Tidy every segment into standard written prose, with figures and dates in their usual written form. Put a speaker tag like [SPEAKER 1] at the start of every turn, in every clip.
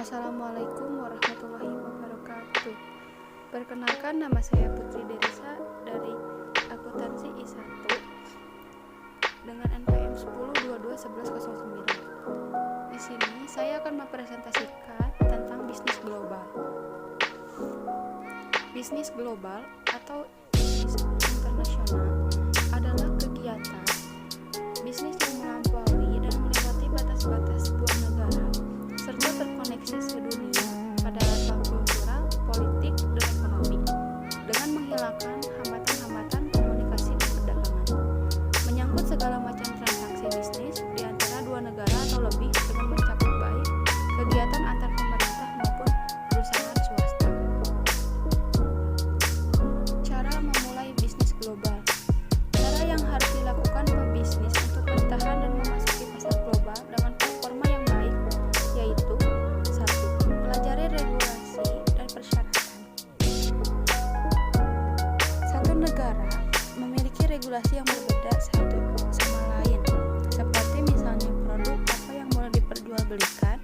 [SPEAKER 1] Assalamualaikum warahmatullahi wabarakatuh. Perkenalkan, nama saya Putri Derisa dari akuntansi I1 dengan NPM 10221109. Di sini saya akan mempresentasikan tentang bisnis global. Bisnis global atau bisnis internasional adalah kegiatan bisnis yang melampaui dan melewati batas-batas sebuah negara serta terkoneksi sedunia pada level kultural, politik, dan ekonomi dengan menghilangkan hambatan-hambatan komunikasi dan perdagangan, menyangkut segala macam transaksi bisnis di antara dua negara atau lebih dengan mencakup baik kegiatan antar pemerintah maupun perusahaan swasta. Cara memulai bisnis global. Cara yang harus dilakukan pebisnis untuk bertahan dan memasuki pasar global dengan performa yang baik yaitu 1. Pelajari regulasi dan persyaratan. Satu negara memiliki regulasi yang berbeda satu sama lain, seperti misalnya produk apa yang boleh diperjualbelikan,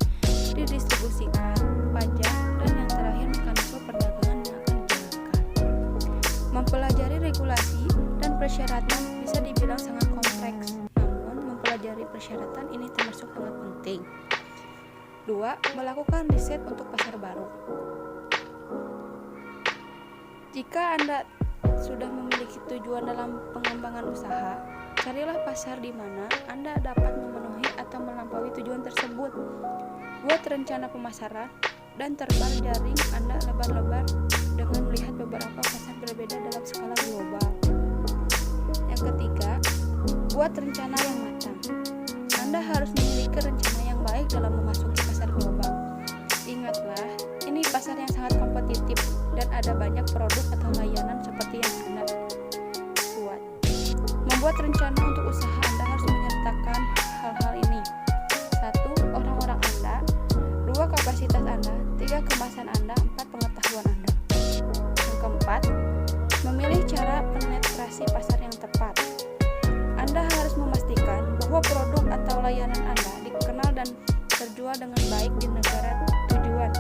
[SPEAKER 1] didistribusikan, pajak, dan yang terakhir mekanisme perdagangan yang akan dijalankan. Mempelajari regulasi dan persyaratan bisa dibilang sangat kompleks, namun mempelajari persyaratan ini termasuk sangat penting. 2. Melakukan riset untuk pasar baru. Jika Anda sudah memiliki tujuan dalam pengembangan usaha, carilah pasar di mana Anda dapat memenuhi atau melampaui tujuan tersebut. Buat rencana pemasaran dan terbar jaring Anda lebar-lebar dengan melihat beberapa pasar berbeda dalam skala global. Yang ketiga, buat rencana yang matang. Anda harus memiliki rencana yang baik dalam memasuki pasar global. Ingatlah, ini pasar yang sangat kompetitif dan ada banyak produk atau layanan seperti yang Anda buat. Membuat rencana untuk usaha Anda harus menyertakan hal-hal ini. 1. Orang-orang Anda. 2. Kapasitas Anda. 3. Kemasan Anda. 4. Pengetahuan Anda. Yang keempat, memilih cara penetrasi pasar yang tepat. Anda harus memastikan bahwa produk atau layanan Anda dikenal dan terjual dengan baik di negara tujuan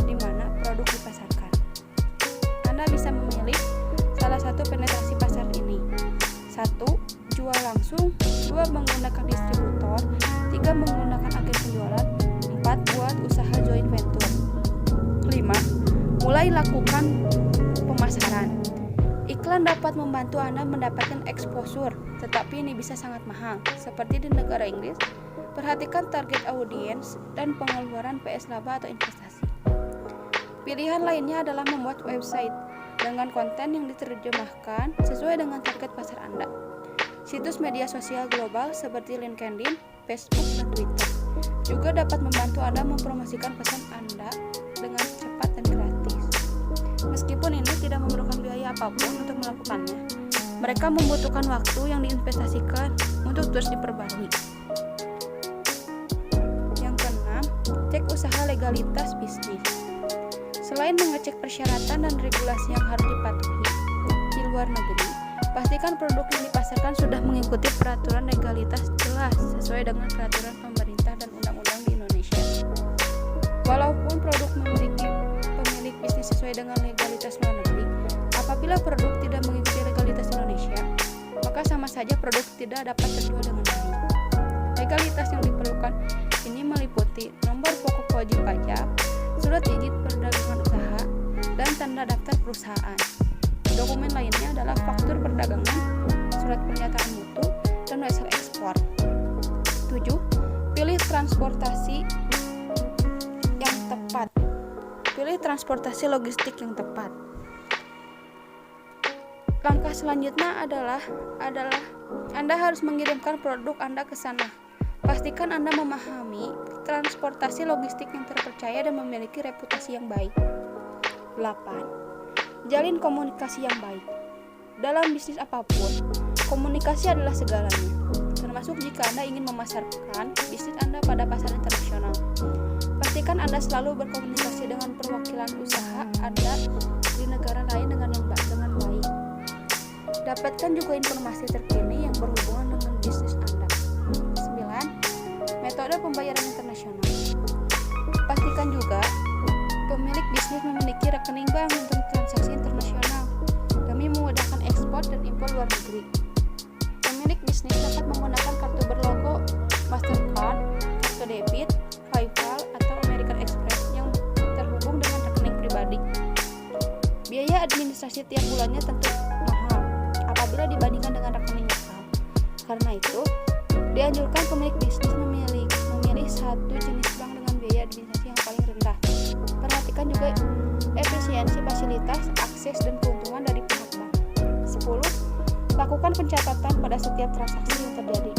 [SPEAKER 1] di mana produk dipasarkan. Anda bisa memilih salah satu penetrasi pasar ini. 1. Jual langsung. 2. Menggunakan distributor. 3. Menggunakan agen penjualan. 4. Buat usaha joint venture. 5. Mulai lakukan pemasaran. Iklan dapat membantu Anda mendapatkan exposure, tetapi ini bisa sangat mahal. Seperti di negara Inggris, perhatikan target audiens dan pengeluaran PS laba atau investasi. Pilihan lainnya adalah membuat website dengan konten yang diterjemahkan sesuai dengan target pasar Anda. Situs media sosial global seperti LinkedIn, Facebook, dan Twitter juga dapat membantu Anda mempromosikan pesan Anda dengan cepat dan gratis. Meskipun ini tidak memerlukan biaya apapun untuk melakukannya, mereka membutuhkan waktu yang diinvestasikan untuk terus diperbarui. Yang keenam, cek usaha legalitas bisnis. Selain mengecek persyaratan dan regulasi yang harus dipatuhi di luar negeri, pastikan produk yang dipasarkan sudah mengikuti peraturan legalitas jelas sesuai dengan peraturan pemerintah dan undang-undang di Indonesia. Walaupun produk memiliki pemilik bisnis sesuai dengan legalitas luar negeri, apabila produk tidak mengikuti legalitas Indonesia, maka sama saja produk tidak dapat terjual dengan baik. Legalitas yang diperlukan ini meliputi nomor pokok wajib pajak, surat izin perdagangan usaha, dan tanda daftar perusahaan. Dokumen lainnya adalah faktur perdagangan, surat pernyataan mutu, dan hasil ekspor. 7. Pilih transportasi yang tepat. Pilih transportasi logistik yang tepat. Langkah selanjutnya adalah Anda harus mengirimkan produk Anda ke sana. Pastikan Anda memahami transportasi logistik yang terpercaya dan memiliki reputasi yang baik. 8. Jalin komunikasi yang baik. Dalam bisnis apapun, komunikasi adalah segalanya, termasuk jika Anda ingin memasarkan bisnis Anda pada pasar internasional. Pastikan Anda selalu berkomunikasi dengan perwakilan usaha Anda di negara lain dengan baik. Dapatkan juga informasi terkini yang berhubungan dengan bisnis Anda. 9. Metode pembayaran internasional. Pastikan Diperbolehkan juga pemilik bisnis memiliki rekening bank untuk transaksi internasional demi memudahkan ekspor dan impor luar negeri. Pemilik bisnis dapat menggunakan kartu berlogo Mastercard, kartu debit, PayPal, atau American Express yang terhubung dengan rekening pribadi. Biaya administrasi tiap bulannya tentu mahal apabila dibandingkan dengan rekening lokal. Karena itu, dianjurkan pemilik bisnis memilih satu jenis bank dengan biaya administrasi yang paling rendah. Perhatikan juga efisiensi fasilitas, akses, dan keuntungan dari pihak bank. 10. Lakukan pencatatan pada setiap transaksi yang terjadi.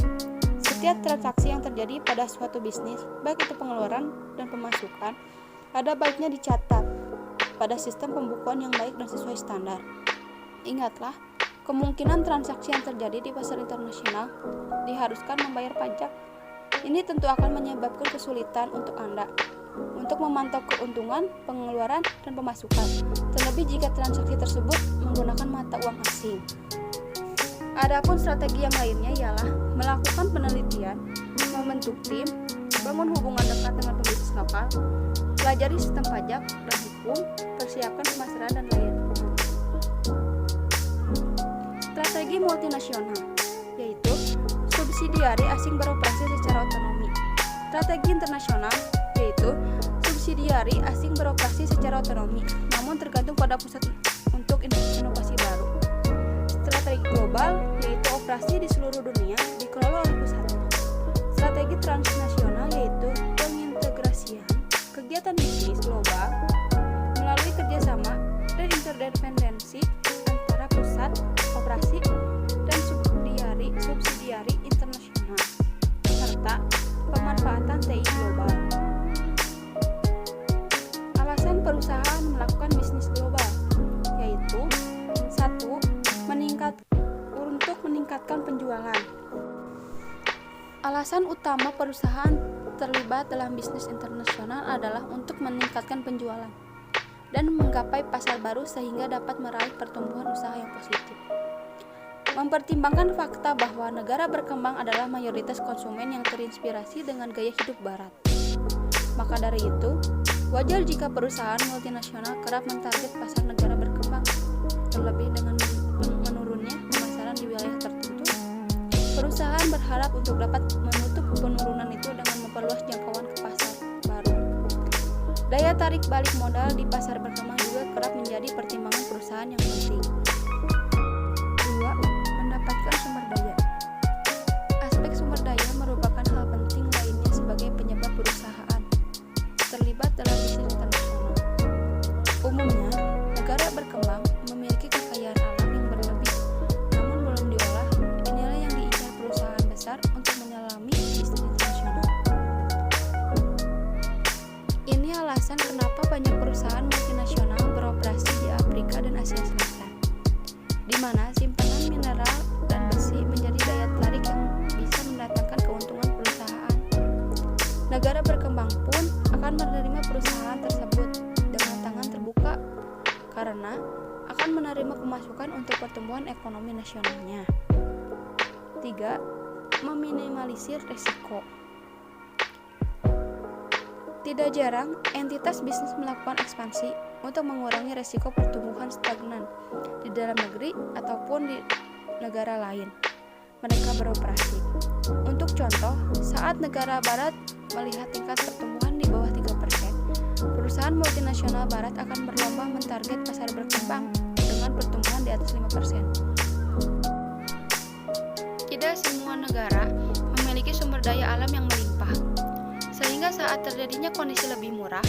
[SPEAKER 1] Setiap transaksi yang terjadi pada suatu bisnis, baik itu pengeluaran dan pemasukan, ada baiknya dicatat pada sistem pembukuan yang baik dan sesuai standar. Ingatlah, kemungkinan transaksi yang terjadi di pasar internasional diharuskan membayar pajak. Ini tentu akan menyebabkan kesulitan untuk Anda untuk memantau keuntungan, pengeluaran, dan pemasukan, terlebih jika transaksi tersebut menggunakan mata uang asing. Adapun strategi yang lainnya ialah melakukan penelitian, membentuk tim, bangun hubungan dekat dengan pembisnis lokal, pelajari sistem pajak dan hukum, persiapkan pemasaran, dan lain. Strategi multinasional, yaitu subsidiari asing beroperasi secara otonomi. Strategi internasional, yaitu subsidiari asing beroperasi secara otonomi, namun tergantung pada pusat untuk inovasi baru. Strategi global, yaitu operasi di seluruh dunia dikelola oleh pusatnya. Strategi transnasional, yaitu pengintegrasian kegiatan bisnis global melalui kerjasama dan interdependensi antara pusat operasi dan subsidiari internasional, serta pemanfaatan TI global. Alasan perusahaan melakukan bisnis global, yaitu 1. Untuk meningkatkan penjualan. Alasan utama perusahaan terlibat dalam bisnis internasional adalah untuk meningkatkan penjualan dan menggapai pasar baru sehingga dapat meraih pertumbuhan usaha yang positif. Mempertimbangkan fakta bahwa negara berkembang adalah mayoritas konsumen yang terinspirasi dengan gaya hidup barat. Maka dari itu, wajar jika perusahaan multinasional kerap mentarget pasar negara berkembang. Terlebih dengan menurunnya pemasaran di wilayah tertentu, perusahaan berharap untuk dapat menutup penurunan itu dengan memperluas jangkauan ke pasar baru. Daya tarik balik modal di pasar berkembang juga kerap menjadi pertimbangan perusahaan yang penting. 2. Mendapatkan sumber daya. Aspek sumber daya merupakan hal penting lainnya sebagai penyebab perusahaan terlibat dalam bisnis internasional. Umumnya, negara berkembang memiliki kekayaan alam yang berlebih, namun belum diolah. Inilah yang diincar perusahaan besar untuk menyelami bisnis internasional. Ini alasan kenapa banyak perusahaan multinasional beroperasi di Afrika dan Asia Selatan, di mana simpanan mineral dan besi menjadi daya tarik yang bisa mendatangkan keuntungan perusahaan. Negara berkembang pun akan menerima perusahaan tersebut dengan tangan terbuka karena akan menerima pemasukan untuk pertumbuhan ekonomi nasionalnya. 3. Meminimalisir risiko. Tidak jarang, entitas bisnis melakukan ekspansi untuk mengurangi risiko pertumbuhan stagnan di dalam negeri ataupun di negara lain mereka beroperasi. Untuk contoh, saat negara barat melihat tingkat pertumbuhan di bawah 3%, perusahaan multinasional barat akan berlomba mentarget pasar berkembang dengan pertumbuhan di atas 5%. Tidak semua negara memiliki sumber daya alam yang melimpah, sehingga saat terjadinya kondisi lebih murah,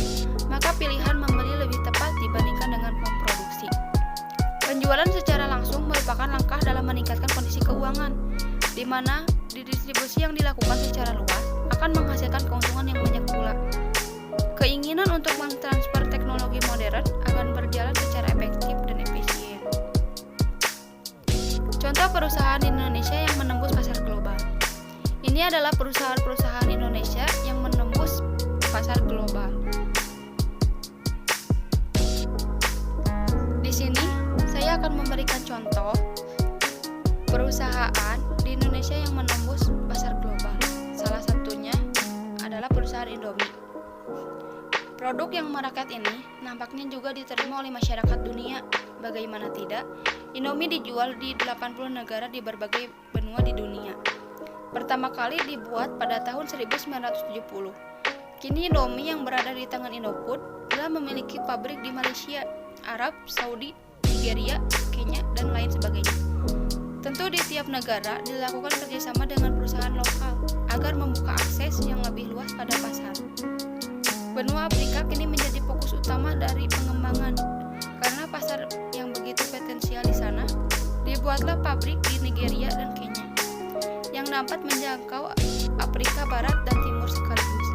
[SPEAKER 1] maka pilihan membeli lebih tepat dibandingkan dengan memproduksi. Penjualan secara langsung merupakan langkah dalam meningkatkan kondisi keuangan, di mana distribusi yang dilakukan secara luas akan menghasilkan keuntungan yang banyak pula. Keinginan untuk mentransfer teknologi modern akan berjalan secara efektif dan efisien. Contoh perusahaan di Indonesia yang menembus pasar global. Ini adalah perusahaan-perusahaan Indonesia yang menembus pasar global. Di sini, saya akan memberikan contoh perusahaan di Indonesia yang menembus pasar global. Salah satunya adalah perusahaan Indomie. Produk yang merakyat ini nampaknya juga diterima oleh masyarakat dunia. Bagaimana tidak, Indomie dijual di 80 negara di berbagai benua di dunia. Pertama kali dibuat pada tahun 1970. Kini Indomie yang berada di tangan Indofood telah memiliki pabrik di Malaysia, Arab Saudi, Nigeria, Kenya, dan lain sebagainya. Tentu di tiap negara dilakukan kerjasama dengan perusahaan lokal agar membuka akses yang lebih luas pada pasar. Benua Afrika kini menjadi fokus utama dari pengembangan. Karena pasar yang begitu potensial di sana, dibuatlah pabrik di Nigeria dan Kenya yang dapat menjangkau Afrika Barat dan Timur sekaligus.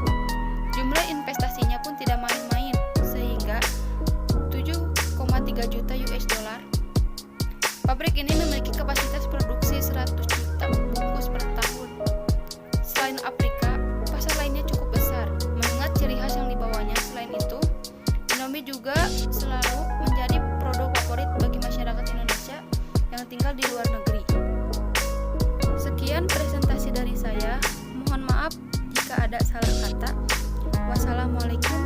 [SPEAKER 1] Jumlah investasinya pun tidak main-main, sehingga 7,3 juta US dollar. Pabrik ini memiliki kapasitas produksi 100 juta bungkus per tahun. Selain Afrika, pasar lainnya cukup besar, mengingat ciri khas yang dibawanya. Selain itu, Indomie juga selalu menjadi produk favorit bagi masyarakat Indonesia yang tinggal di luar negeri. Sekian presentasi dari saya. Mohon maaf jika ada salah kata. Wassalamualaikum